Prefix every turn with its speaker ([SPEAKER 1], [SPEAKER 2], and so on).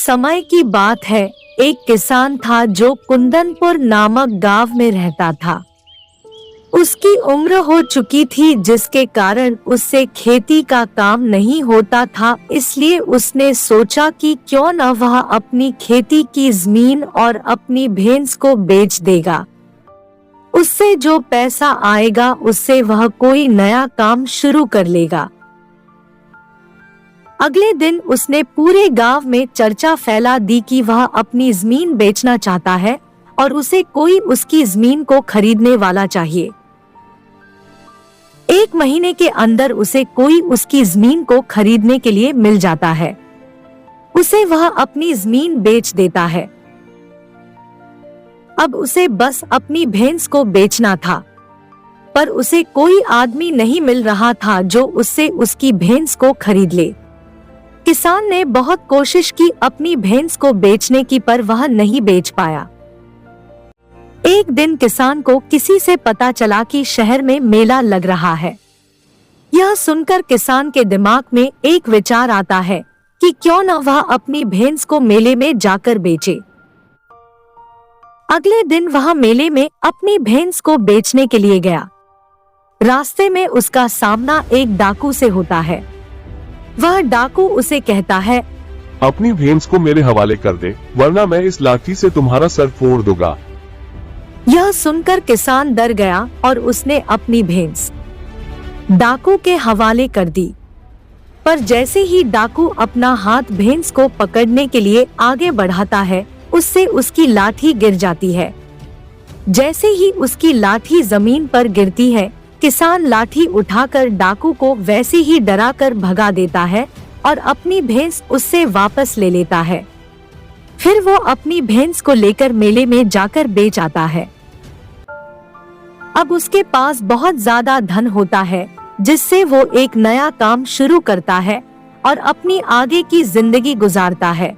[SPEAKER 1] समय की बात है। एक किसान था जो कुंदनपुर नामक गांव में रहता था। उसकी उम्र हो चुकी थी, जिसके कारण उससे खेती का काम नहीं होता था। इसलिए उसने सोचा कि क्यों न वह अपनी खेती की जमीन और अपनी भैंस को बेच देगा। उससे जो पैसा आएगा उससे वह कोई नया काम शुरू कर लेगा। अगले दिन उसने पूरे गांव में चर्चा फैला दी कि वह अपनी जमीन बेचना चाहता है और उसे कोई उसकी जमीन को खरीदने वाला चाहिए। 1 महीने के अंदर उसे कोई उसकी जमीन को खरीदने के लिए मिल जाता है। उसे वह अपनी जमीन बेच देता है। अब उसे बस अपनी भैंस को बेचना था, पर उसे कोई आदमी नहीं मिल रहा था जो उससे उसकी भैंस को खरीद ले। किसान ने बहुत कोशिश की अपनी भैंस को बेचने की, पर वह नहीं बेच पाया। एक दिन किसान को किसी से पता चला कि शहर में मेला लग रहा है। यह सुनकर किसान के दिमाग में एक विचार आता है कि क्यों न वह अपनी भैंस को मेले में जाकर बेचे। अगले दिन वह मेले में अपनी भैंस को बेचने के लिए गया। रास्ते में उसका सामना एक डाकू से होता है। वह डाकू उसे कहता है,
[SPEAKER 2] अपनी भैंस को मेरे हवाले कर दे, वरना मैं इस लाठी से तुम्हारा सर फोड़ दूंगा।
[SPEAKER 1] यह सुनकर किसान डर गया और उसने अपनी भैंस डाकू के हवाले कर दी। पर जैसे ही डाकू अपना हाथ भैंस को पकड़ने के लिए आगे बढ़ाता है, उससे उसकी लाठी गिर जाती है। जैसे ही उसकी लाठी जमीन पर गिरती है, किसान लाठी उठाकर डाकू को वैसे ही डराकर भगा देता है और अपनी भैंस उससे वापस ले लेता है। फिर वो अपनी भैंस को लेकर मेले में जाकर बेच आता है। अब उसके पास बहुत ज्यादा धन होता है, जिससे वो एक नया काम शुरू करता है और अपनी आगे की जिंदगी गुजारता है।